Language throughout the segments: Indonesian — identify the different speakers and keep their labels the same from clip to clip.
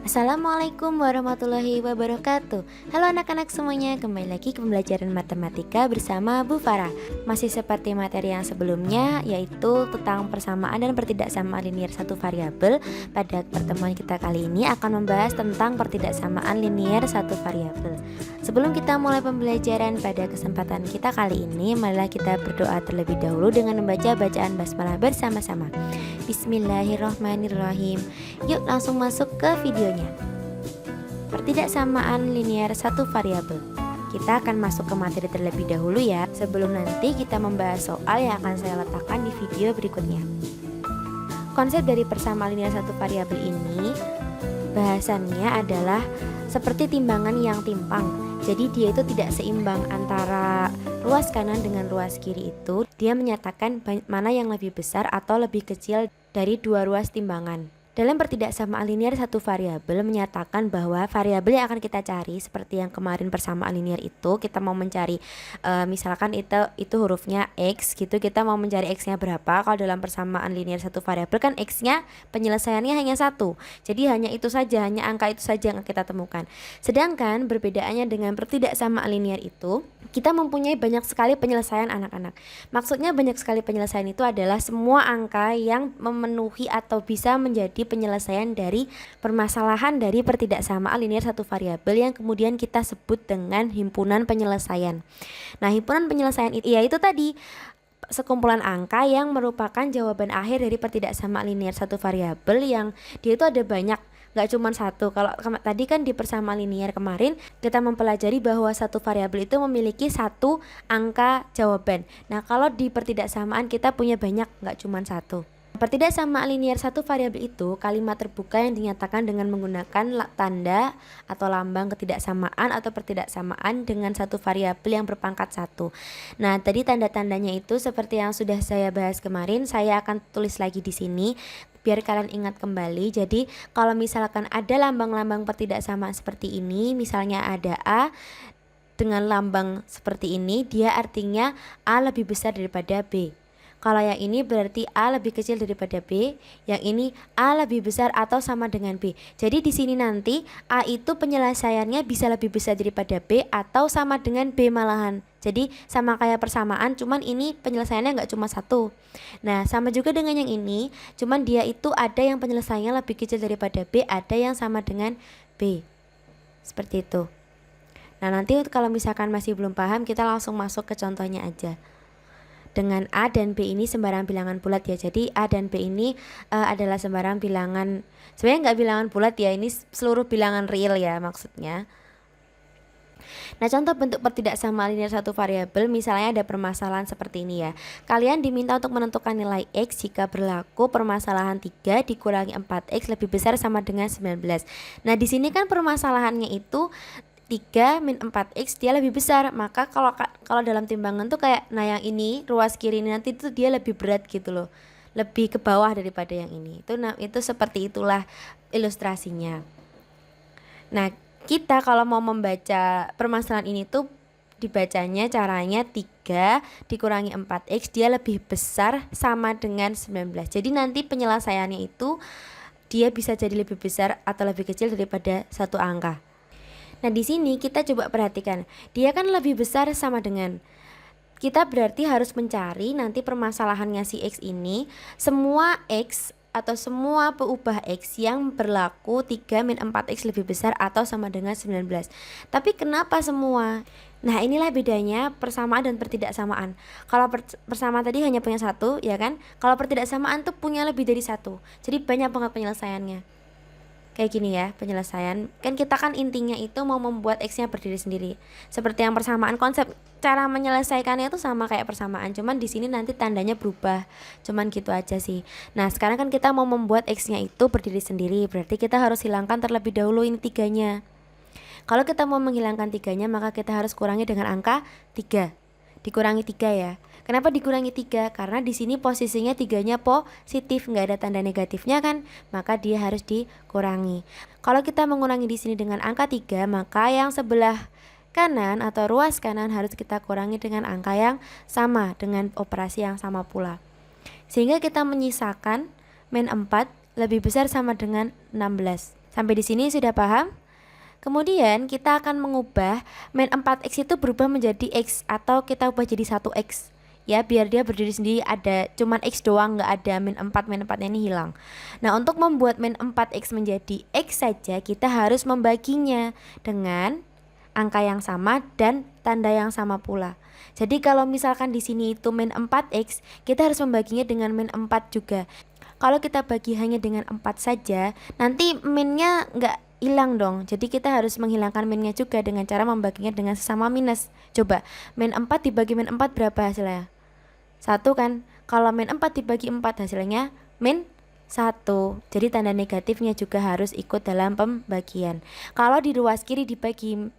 Speaker 1: Assalamualaikum warahmatullahi wabarakatuh. Halo anak-anak semuanya, kembali lagi ke pembelajaran matematika bersama Bu Farah. Masih seperti materi yang sebelumnya, yaitu tentang persamaan dan pertidaksamaan linier satu variabel. Pada pertemuan kita kali ini akan membahas tentang pertidaksamaan linier satu variabel. Sebelum kita mulai pembelajaran pada kesempatan kita kali ini, marilah kita berdoa terlebih dahulu dengan membaca bacaan basmalah bersama-sama. Bismillahirrahmanirrahim. Yuk langsung masuk ke videonya. Pertidaksamaan linier satu variabel. Kita akan masuk ke materi terlebih dahulu ya, sebelum nanti kita membahas soal yang akan saya letakkan di video berikutnya. Konsep dari persamaan linier satu variabel ini bahasannya adalah seperti timbangan yang timpang. Jadi dia itu tidak seimbang antara ruas kanan dengan ruas kiri itu. Dia menyatakan mana yang lebih besar atau lebih kecil dari dua ruas timbangan. Dalam pertidaksamaan linier satu variabel menyatakan bahwa variabel yang akan kita cari seperti yang kemarin persamaan linier itu, kita mau mencari misalkan itu hurufnya X gitu, kita mau mencari X-nya berapa. Kalau dalam persamaan linier satu variabel kan X-nya penyelesaiannya hanya satu. Jadi hanya itu saja, hanya angka itu saja yang kita temukan. Sedangkan perbedaannya dengan pertidaksamaan linier itu, kita mempunyai banyak sekali penyelesaian anak-anak. Maksudnya banyak sekali penyelesaian itu adalah semua angka yang memenuhi atau bisa menjadi penyelesaian dari permasalahan dari pertidaksamaan linier satu variabel yang kemudian kita sebut dengan himpunan penyelesaian. Nah, himpunan penyelesaian itu yaitu tadi sekumpulan angka yang merupakan jawaban akhir dari pertidaksamaan linier satu variabel yang dia itu ada banyak, nggak cuma satu. Kalau tadi kan di persamaan linier kemarin kita mempelajari bahwa satu variabel itu memiliki satu angka jawaban. Nah, kalau di pertidaksamaan kita punya banyak, nggak cuma satu. Pertidaksamaan linier satu variabel itu kalimat terbuka yang dinyatakan dengan menggunakan tanda atau lambang ketidaksamaan atau pertidaksamaan dengan satu variabel yang berpangkat satu. Nah, tadi tanda-tandanya itu seperti yang sudah saya bahas kemarin, saya akan tulis lagi di sini biar kalian ingat kembali. Jadi, kalau misalkan ada lambang-lambang pertidaksamaan seperti ini, misalnya ada A dengan lambang seperti ini, dia artinya A lebih besar daripada B. Kalau yang ini berarti A lebih kecil daripada B, yang ini A lebih besar atau sama dengan B. Jadi di sini nanti A itu penyelesaiannya bisa lebih besar daripada B atau sama dengan B malahan. Jadi sama kayak persamaan, cuman ini penyelesaiannya nggak cuma satu. Nah, sama juga dengan yang ini, cuman dia itu ada yang penyelesaiannya lebih kecil daripada B, ada yang sama dengan B. Seperti itu. Nah, nanti kalau misalkan masih belum paham, kita langsung masuk ke contohnya aja. Dengan A dan B ini sembarang bilangan bulat ya. Jadi A dan B ini adalah sembarang bilangan, sebenarnya nggak bilangan bulat ya, ini seluruh bilangan real ya maksudnya. Nah, contoh bentuk pertidaksamaan linier satu variabel, misalnya ada permasalahan seperti ini ya. Kalian diminta untuk menentukan nilai X jika berlaku permasalahan 3 dikurangi 4X lebih besar sama dengan 19. Nah, di sini kan permasalahannya itu 3 min 4x dia lebih besar. Maka kalau dalam timbangan tuh kayak, nah yang ini ruas kiri ini nanti tuh dia lebih berat gitu loh, lebih ke bawah daripada yang ini. Itu seperti itulah ilustrasinya. Nah, kita kalau mau membaca permasalahan ini tuh dibacanya caranya 3 dikurangi 4x dia lebih besar sama dengan 19. Jadi nanti penyelesaiannya itu dia bisa jadi lebih besar atau lebih kecil daripada satu angka. Nah, di sini kita coba perhatikan, dia kan lebih besar sama dengan, kita berarti harus mencari nanti permasalahannya si X ini, semua X atau semua peubah X yang berlaku 3 min 4X lebih besar atau sama dengan 19. Tapi kenapa semua? Nah, inilah bedanya persamaan dan pertidaksamaan. Kalau persamaan tadi hanya punya satu, ya kan? Kalau pertidaksamaan tuh punya lebih dari satu. Jadi banyak banget penyelesaiannya. Kayak gini ya penyelesaian. Kan kita kan intinya itu mau membuat X-nya berdiri sendiri. Seperti yang persamaan, konsep cara menyelesaikannya itu sama kayak persamaan, cuman di sini nanti tandanya berubah. Cuman gitu aja sih. Nah, sekarang kan kita mau membuat X-nya itu berdiri sendiri, berarti kita harus hilangkan terlebih dahulu ini 3-nya. Kalau kita mau menghilangkan 3-nya, maka kita harus kurangi dengan angka 3. Dikurangi 3 ya. Kenapa dikurangi 3? Karena di sini posisinya 3-nya positif, nggak ada tanda negatifnya kan, maka dia harus dikurangi. Kalau kita mengurangi di sini dengan angka 3, maka yang sebelah kanan atau ruas kanan harus kita kurangi dengan angka yang sama, dengan operasi yang sama pula. Sehingga kita menyisakan min 4 lebih besar sama dengan 16. Sampai di sini sudah paham? Kemudian kita akan mengubah min 4x itu berubah menjadi x, atau kita ubah jadi 1x. Ya, biar dia berdiri sendiri, ada cuman x doang, nggak ada min 4-nya ini hilang. Nah, untuk membuat min 4x menjadi x saja, kita harus membaginya dengan angka yang sama dan tanda yang sama pula. Jadi kalau misalkan di sini itu min 4x, kita harus membaginya dengan min 4 juga. Kalau kita bagi hanya dengan 4 saja, nanti minnya nggak hilang dong. Jadi kita harus menghilangkan minnya juga dengan cara membaginya dengan sesama minus. Coba, min 4 dibagi min 4 berapa hasilnya? 1 kan? Kalau min 4 dibagi 4 hasilnya min 1. Jadi tanda negatifnya juga harus ikut dalam pembagian. Kalau di ruas kiri dibagi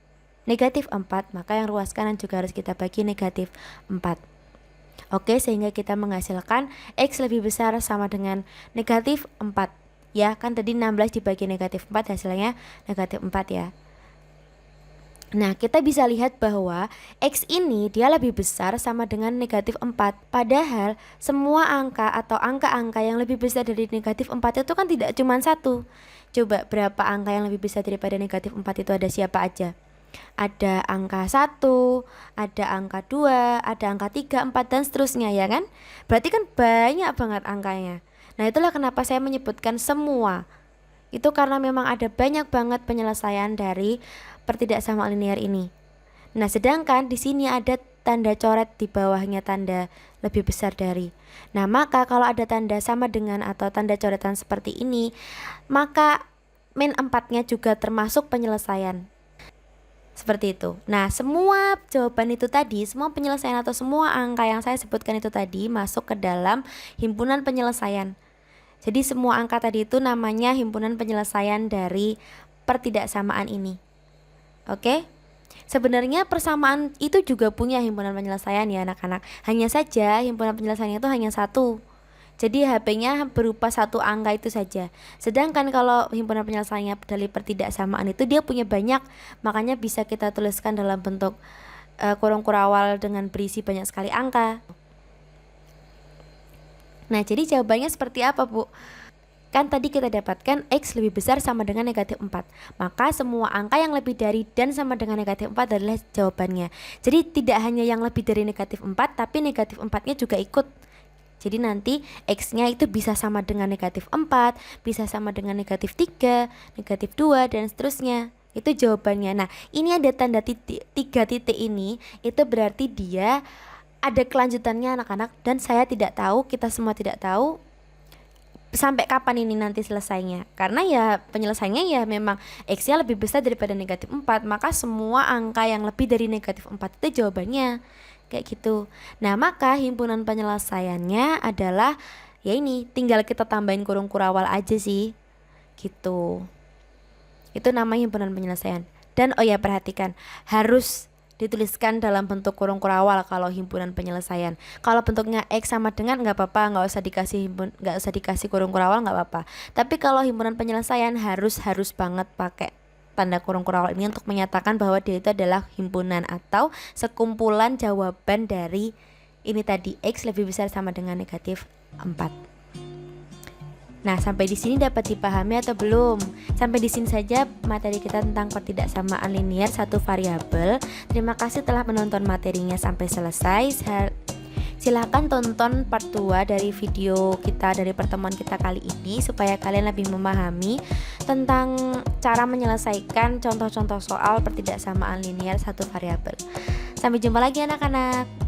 Speaker 1: negatif 4, maka yang ruas kanan juga harus kita bagi negatif 4. Oke, sehingga kita menghasilkan X lebih besar sama dengan negatif 4. Ya, kan tadi 16 dibagi negatif 4 hasilnya negatif 4 ya. Nah, kita bisa lihat bahwa X ini dia lebih besar sama dengan negatif 4. Padahal semua angka atau angka-angka yang lebih besar dari negatif 4 itu kan tidak cuma satu. Coba berapa angka yang lebih besar daripada negatif 4 itu, ada siapa aja? Ada angka 1, ada angka 2, ada angka 3, 4, dan seterusnya ya kan? Berarti kan banyak banget angkanya. Nah, itulah kenapa saya menyebutkan semua. Itu karena memang ada banyak banget penyelesaian dari pertidaksamaan linear ini. Nah, sedangkan di sini ada tanda coret di bawahnya tanda lebih besar dari. Nah, maka kalau ada tanda sama dengan atau tanda coretan seperti ini, maka min 4-nya juga termasuk penyelesaian. Seperti itu. Nah, semua jawaban itu tadi, semua penyelesaian atau semua angka yang saya sebutkan itu tadi masuk ke dalam himpunan penyelesaian. Jadi semua angka tadi itu namanya himpunan penyelesaian dari pertidaksamaan ini. Oke? Sebenarnya persamaan itu juga punya himpunan penyelesaian ya anak-anak. Hanya saja himpunan penyelesaiannya itu hanya satu. Jadi HP-nya berupa satu angka itu saja. Sedangkan kalau himpunan penyelesaiannya dari pertidaksamaan itu dia punya banyak, makanya bisa kita tuliskan dalam bentuk kurung kurawal dengan berisi banyak sekali angka. Nah, jadi jawabannya seperti apa, Bu? Kan tadi kita dapatkan X lebih besar sama dengan negatif 4. Maka semua angka yang lebih dari dan sama dengan negatif 4 adalah jawabannya. Jadi tidak hanya yang lebih dari negatif 4, tapi negatif 4-nya juga ikut. Jadi nanti X-nya itu bisa sama dengan negatif 4, bisa sama dengan negatif 3, negatif 2, dan seterusnya. Itu jawabannya. Nah, ini ada tanda titik, 3 titik ini, itu berarti dia ada kelanjutannya anak-anak. Dan saya tidak tahu, kita semua tidak tahu sampai kapan ini nanti selesainya. Karena ya penyelesaiannya ya memang X-nya lebih besar daripada negatif 4, maka semua angka yang lebih dari negatif 4 itu jawabannya. Kayak gitu. Nah, maka himpunan penyelesaiannya adalah ya ini, tinggal kita tambahin kurung kurawal aja sih. Gitu. Itu namanya himpunan penyelesaian. Dan oh ya, perhatikan, harus dituliskan dalam bentuk kurung kurawal kalau himpunan penyelesaian. Kalau bentuknya X sama dengan nggak apa-apa, nggak usah dikasih kurung kurawal, nggak apa-apa. Tapi kalau himpunan penyelesaian harus banget pakai tanda kurung kurawal ini untuk menyatakan bahwa dia itu adalah himpunan atau sekumpulan jawaban dari ini tadi, X lebih besar sama dengan negatif 4. Nah, sampai di sini dapat dipahami atau belum? Sampai di sini saja materi kita tentang pertidaksamaan linear satu variabel. Terima kasih telah menonton materinya sampai selesai. Silahkan tonton part 2 dari video kita, dari pertemuan kita kali ini, supaya kalian lebih memahami tentang cara menyelesaikan contoh-contoh soal pertidaksamaan linear satu variabel. Sampai jumpa lagi anak-anak.